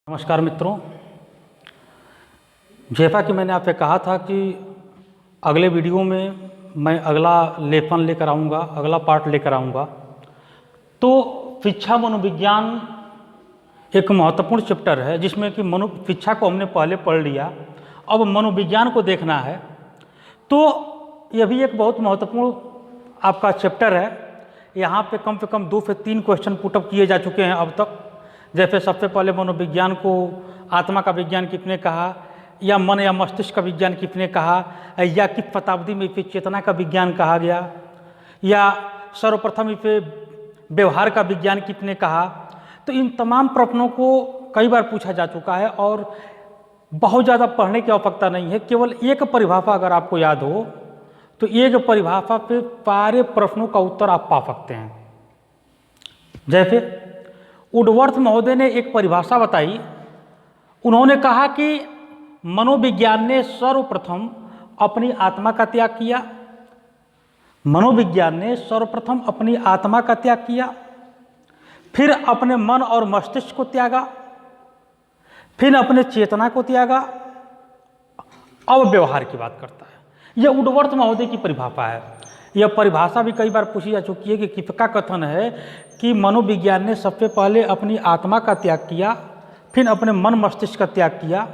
नमस्कार मित्रों, जैसा कि मैंने आपसे कहा था कि अगले वीडियो में मैं अगला लेसन लेकर आऊँगा, अगला पार्ट लेकर आऊँगा। तो शिक्षा मनोविज्ञान एक महत्वपूर्ण चैप्टर है जिसमें कि शिक्षा को हमने पहले पढ़ लिया, अब मनोविज्ञान को देखना है। तो यह भी एक बहुत महत्वपूर्ण आपका चैप्टर है। यहाँ पे कम से कम 2 से 3 क्वेश्चन पुटअप किए जा चुके हैं अब तक। जैसे सबसे पहले मनोविज्ञान को आत्मा का विज्ञान किसने कहा, या मन या मस्तिष्क का विज्ञान किसने कहा, या किस शताब्दी में इसे चेतना का विज्ञान कहा गया, या सर्वप्रथम इसे व्यवहार का विज्ञान किसने कहा। तो इन तमाम प्रश्नों को कई बार पूछा जा चुका है और बहुत ज़्यादा पढ़ने की आवश्यकता नहीं है। केवल एक परिभाषा अगर आपको याद हो तो एक परिभाषा पे सारे प्रश्नों का उत्तर आप पा सकते हैं। जैसे वुडवर्थ महोदय ने एक परिभाषा बताई। उन्होंने कहा कि मनोविज्ञान ने सर्वप्रथम अपनी आत्मा का त्याग किया। मनोविज्ञान ने सर्वप्रथम अपनी आत्मा का त्याग किया, फिर अपने मन और मस्तिष्क को त्यागा, फिर अपने चेतना को त्यागा, अब व्यवहार की बात करता है। यह वुडवर्थ महोदय की परिभाषा है। यह परिभाषा भी कई बार पूछी जा चुकी है कि किसका कथन है कि मनोविज्ञान ने सबसे पहले अपनी आत्मा का त्याग किया, फिर अपने मन मस्तिष्क का त्याग किया,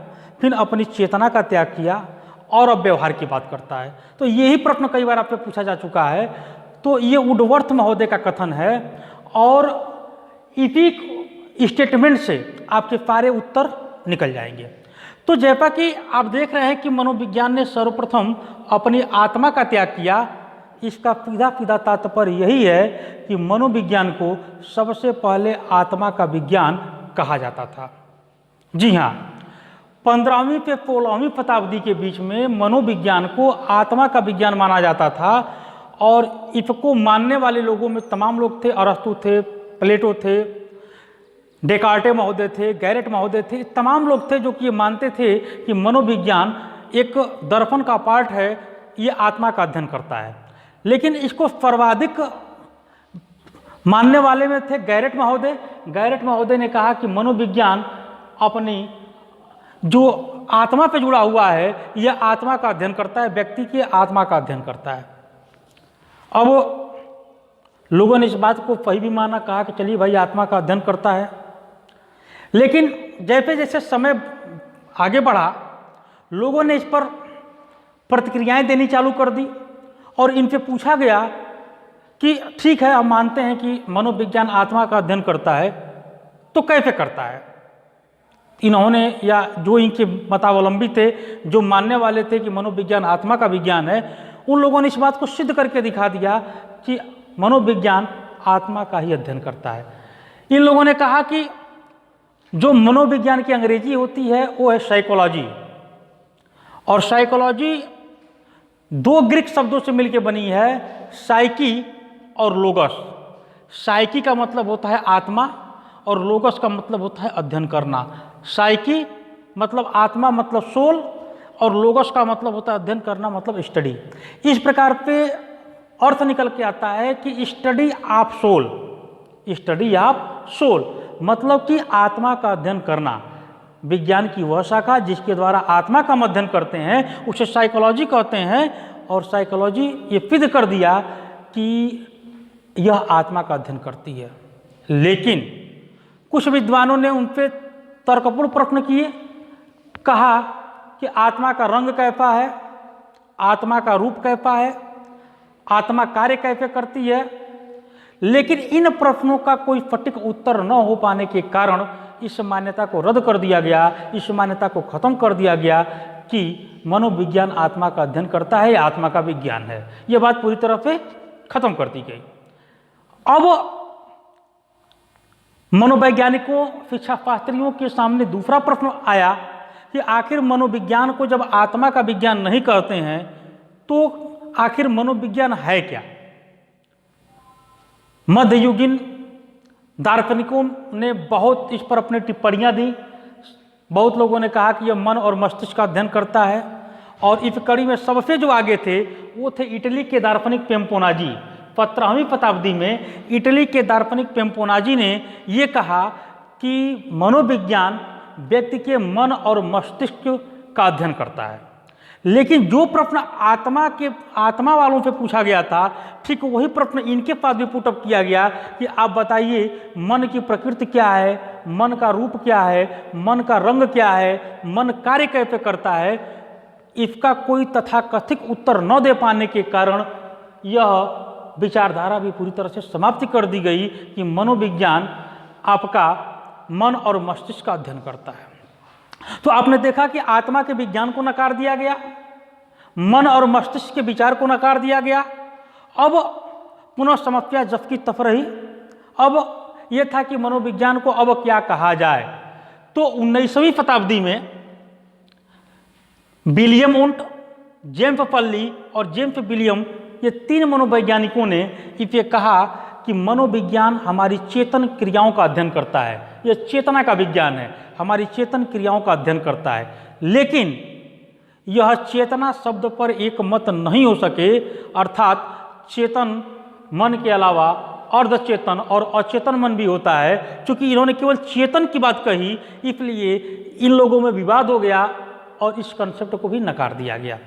फिर अपनी चेतना का त्याग किया और अब व्यवहार की बात करता है। तो यही प्रश्न कई बार आपसे पूछा जा चुका है। तो ये वुडवर्थ महोदय का कथन है और इसी स्टेटमेंट से आपके सारे उत्तर निकल जाएंगे। तो जैसा कि आप देख रहे हैं कि मनोविज्ञान ने सर्वप्रथम अपनी आत्मा का त्याग किया, इसका सीधा तात्पर्य यही है कि मनोविज्ञान को सबसे पहले आत्मा का विज्ञान कहा जाता था। जी हाँ, 15वीं से 16वीं शताब्दी के बीच में मनोविज्ञान को आत्मा का विज्ञान माना जाता था और इसको मानने वाले लोगों में तमाम लोग थे। अरस्तु थे, प्लेटो थे, डेकार्टे महोदय थे, गैरेट महोदय थे। तमाम लोग थे जो कि ये मानते थे कि मनोविज्ञान एक दर्पण का पार्ट है, ये आत्मा का अध्ययन करता है। लेकिन इसको सर्वाधिक मानने वाले में थे गैरेट महोदय। गैरेट महोदय ने कहा कि मनोविज्ञान अपनी जो आत्मा पे जुड़ा हुआ है, यह आत्मा का अध्ययन करता है, व्यक्ति की आत्मा का अध्ययन करता है। अब लोगों ने इस बात को सही भी माना, कहा कि चलिए भाई आत्मा का अध्ययन करता है। लेकिन जैसे जैसे समय आगे बढ़ा, लोगों ने इस पर प्रतिक्रियाएं देनी चालू कर दी और इनसे पूछा गया कि ठीक है, हम मानते हैं कि मनोविज्ञान आत्मा का अध्ययन करता है, तो कैसे करता है। इन्होंने या जो इनके मतावलंबी थे, जो मानने वाले थे कि मनोविज्ञान आत्मा का विज्ञान है, उन लोगों ने इस बात को सिद्ध करके दिखा दिया कि मनोविज्ञान आत्मा का ही अध्ययन करता है। इन लोगों ने कहा कि जो मनोविज्ञान की अंग्रेजी होती है वो है साइकोलॉजी, और साइकोलॉजी 2 ग्रीक शब्दों से मिलकर बनी है, साइकी और लोगस। साइकी का मतलब होता है आत्मा और लोगस का मतलब होता है अध्ययन करना। साइकी मतलब आत्मा, मतलब सोल, और लोगस का मतलब होता है अध्ययन करना, मतलब स्टडी। इस प्रकार पे अर्थ निकल के आता है कि study of soul, study of soul मतलब कि आत्मा का अध्ययन करना। विज्ञान की वह शाखा जिसके द्वारा आत्मा का अध्ययन करते हैं उसे साइकोलॉजी कहते हैं। और साइकोलॉजी ये सिद्ध कर दिया कि यह आत्मा का अध्ययन करती है। लेकिन कुछ विद्वानों ने उन पे तर्कपूर्ण प्रश्न किए, कहा कि आत्मा का रंग कैसा है, आत्मा का रूप कैसा है, आत्मा कार्य कैसे करती है। लेकिन इन प्रश्नों का कोई सटीक उत्तर न हो पाने के कारण इस मान्यता को रद्द कर दिया गया, इस मान्यता को खत्म कर दिया गया कि मनोविज्ञान आत्मा का अध्ययन करता है, आत्मा का विज्ञान है। यह बात पूरी तरह से खत्म कर दी गई। अब मनोवैज्ञानिकों, शिक्षा शास्त्रियों के सामने दूसरा प्रश्न आया कि आखिर मनोविज्ञान को जब आत्मा का विज्ञान नहीं कहते हैं तो आखिर मनोविज्ञान है क्या। मध्ययुगीन दार्शनिकों ने बहुत इस पर अपनी टिप्पणियां दी। बहुत लोगों ने कहा कि यह मन और मस्तिष्क का अध्ययन करता है, और इस कड़ी में सबसे जो आगे थे वो थे इटली के दार्शनिक पेम्पोनाजी। 17वीं शताब्दी में इटली के दार्शनिक पेम्पोनाजी ने ये कहा कि मनोविज्ञान व्यक्ति के मन और मस्तिष्क का अध्ययन करता है। लेकिन जो प्रश्न आत्मा वालों से पूछा गया था, ठीक वही प्रश्न इनके पास भी पुटअप किया गया कि आप बताइए मन की प्रकृति क्या है, मन का रूप क्या है, मन का रंग क्या है, मन कार्य कैसे करता है। इसका कोई तथाकथित उत्तर न दे पाने के कारण यह विचारधारा भी पूरी तरह से समाप्ति कर दी गई कि मनोविज्ञान आपका मन और मस्तिष्क का अध्ययन करता है। तो आपने देखा कि आत्मा के विज्ञान को नकार दिया गया, मन और मस्तिष्क के विचार को नकार दिया गया। अब पुनः समस्या जब की तब रही। अब यह था कि मनोविज्ञान को अब क्या कहा जाए। तो 19वीं शताब्दी में विलियम वुंट, जेम्स पल्ली और जेम्स विलियम, ये 3 मनोवैज्ञानिकों ने इसे कहा कि मनोविज्ञान हमारी चेतन क्रियाओं का अध्ययन करता है। यह चेतना का विज्ञान है, हमारी चेतन क्रियाओं का अध्ययन करता है। लेकिन यह चेतना शब्द पर एक मत नहीं हो सके, अर्थात चेतन मन के अलावा अर्धचेतन और अचेतन मन भी होता है। क्योंकि इन्होंने केवल चेतन की बात कही, इसलिए इन लोगों में विवाद हो गया और इस कंसेप्ट को भी नकार दिया गया।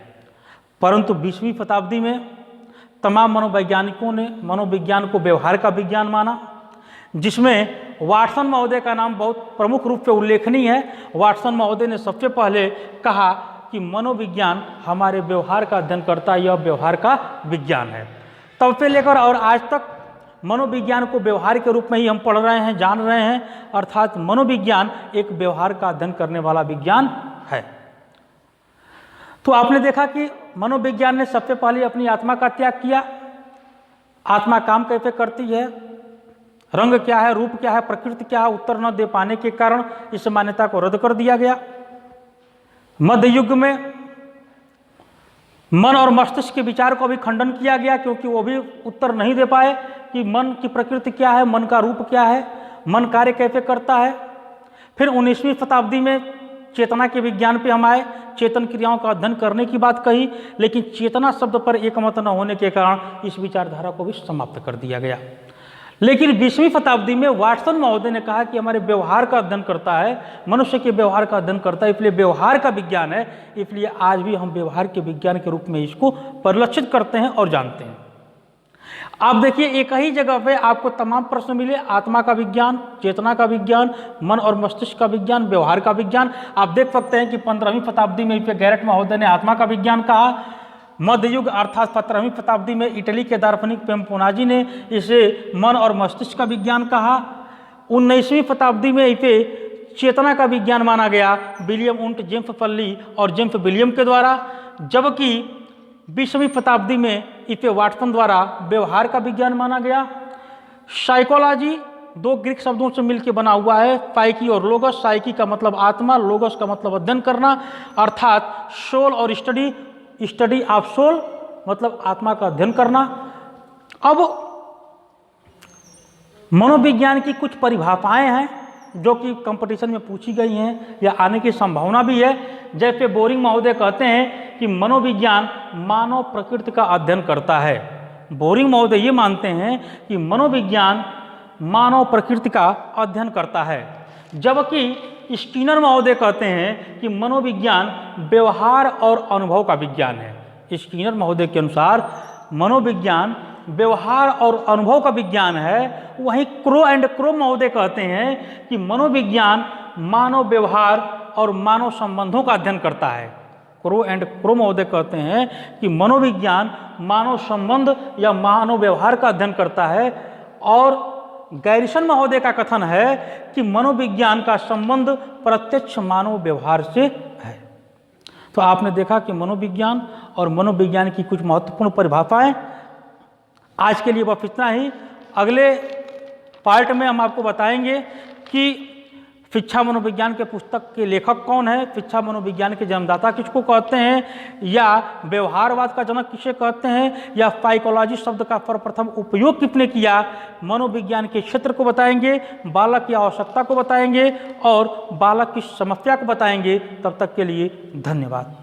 परंतु 20वीं शताब्दी में तमाम मनोवैज्ञानिकों ने मनोविज्ञान को व्यवहार का विज्ञान माना, जिसमें वाटसन महोदय का नाम बहुत प्रमुख रूप से उल्लेखनीय है। वाटसन महोदय ने सबसे पहले कहा कि मनोविज्ञान हमारे व्यवहार का अध्ययन करता है, यह व्यवहार का विज्ञान है। तब से लेकर और आज तक मनोविज्ञान को व्यवहार के रूप में ही हम पढ़ रहे हैं, जान रहे हैं। अर्थात मनोविज्ञान एक व्यवहार का अध्ययन करने वाला विज्ञान है। तो आपने देखा कि मनोविज्ञान ने सबसे पहले अपनी आत्मा का त्याग किया। आत्मा काम कैसे करती है, रंग क्या है, रूप क्या है, प्रकृति क्या है, उत्तर न दे पाने के कारण इस मान्यता को रद्द कर दिया गया। मध्य युग में मन और मस्तिष्क के विचार को भी खंडन किया गया, क्योंकि वो भी उत्तर नहीं दे पाए कि मन की प्रकृति क्या है, मन का रूप क्या है, मन कार्य कैसे करता है। फिर 19वीं शताब्दी में चेतना के विज्ञान पे हम आए, चेतन क्रियाओं का अध्ययन करने की बात कही, लेकिन चेतना शब्द पर एकमत न होने के कारण इस विचारधारा को भी समाप्त कर दिया गया। लेकिन 20वीं शताब्दी में वाटसन महोदय ने कहा कि हमारे व्यवहार का अध्ययन करता है, मनुष्य के व्यवहार का अध्ययन करता है, इसलिए व्यवहार का विज्ञान है। इसलिए आज भी हम व्यवहार के विज्ञान के रूप में इसको परिलक्षित करते हैं और जानते हैं। आप देखिए एक ही जगह पे आपको तमाम प्रश्न मिले, आत्मा का विज्ञान, चेतना का विज्ञान, मन और मस्तिष्क का विज्ञान, व्यवहार का विज्ञान। आप देख सकते हैं कि 15वीं शताब्दी में इसे गैरेट महोदय ने आत्मा का विज्ञान कहा। मध्य युग अर्थात 17वीं शताब्दी में इटली के दार्शनिक पेम्पोनाजी ने इसे मन और मस्तिष्क का विज्ञान कहा। 19वीं शताब्दी में इसे चेतना का विज्ञान माना गया विलियम वुंट, जेम्स पल्ली और जेम्स विलियम के द्वारा। जबकि 20वीं शताब्दी में इसे वाटसन द्वारा व्यवहार का विज्ञान माना गया। साइकोलॉजी 2 ग्रीक शब्दों से मिलकर बना हुआ है, साइकी और लोगस। साइकी का मतलब आत्मा, लोगस का मतलब अध्ययन करना, अर्थात सोल और स्टडी ऑफ सोल मतलब आत्मा का अध्ययन करना। अब मनोविज्ञान की कुछ परिभाषाएं हैं जो कि कंपटीशन में पूछी गई हैं या आने की संभावना भी है। जैसे बोरिंग महोदय कहते हैं कि मनोविज्ञान मानव प्रकृति का अध्ययन करता है। बोरिंग महोदय ये मानते हैं कि मनोविज्ञान मानव प्रकृति का अध्ययन करता है, जबकि स्किनर महोदय कहते हैं कि मनोविज्ञान व्यवहार और अनुभव का विज्ञान है। स्किनर महोदय के अनुसार मनोविज्ञान व्यवहार और अनुभव का विज्ञान है। वहीं क्रो महोदय कहते हैं कि मनोविज्ञान मानव व्यवहार और मानव संबंधों का अध्ययन करता है। क्रो महोदय कहते हैं कि मनोविज्ञान मानव संबंध या मानव व्यवहार का अध्ययन करता है, और गैरिसन महोदय का कथन है कि मनोविज्ञान का संबंध प्रत्यक्ष मानव व्यवहार से है। तो आपने देखा कि मनोविज्ञान और मनोविज्ञान की कुछ महत्वपूर्ण परिभाषाएं। आज के लिए बस इतना ही। अगले पार्ट में हम आपको बताएंगे कि शिक्षा मनोविज्ञान के पुस्तक के लेखक कौन है, शिक्षा मनोविज्ञान के जन्मदाता किसको कहते हैं, या व्यवहारवाद का जनक किसे कहते हैं, या साइकोलॉजी शब्द का सर्वप्रथम उपयोग किसने किया। मनोविज्ञान के क्षेत्र को बताएंगे, बालक की आवश्यकता को बताएंगे और बालक की समस्या को बताएंगे। तब तक के लिए धन्यवाद।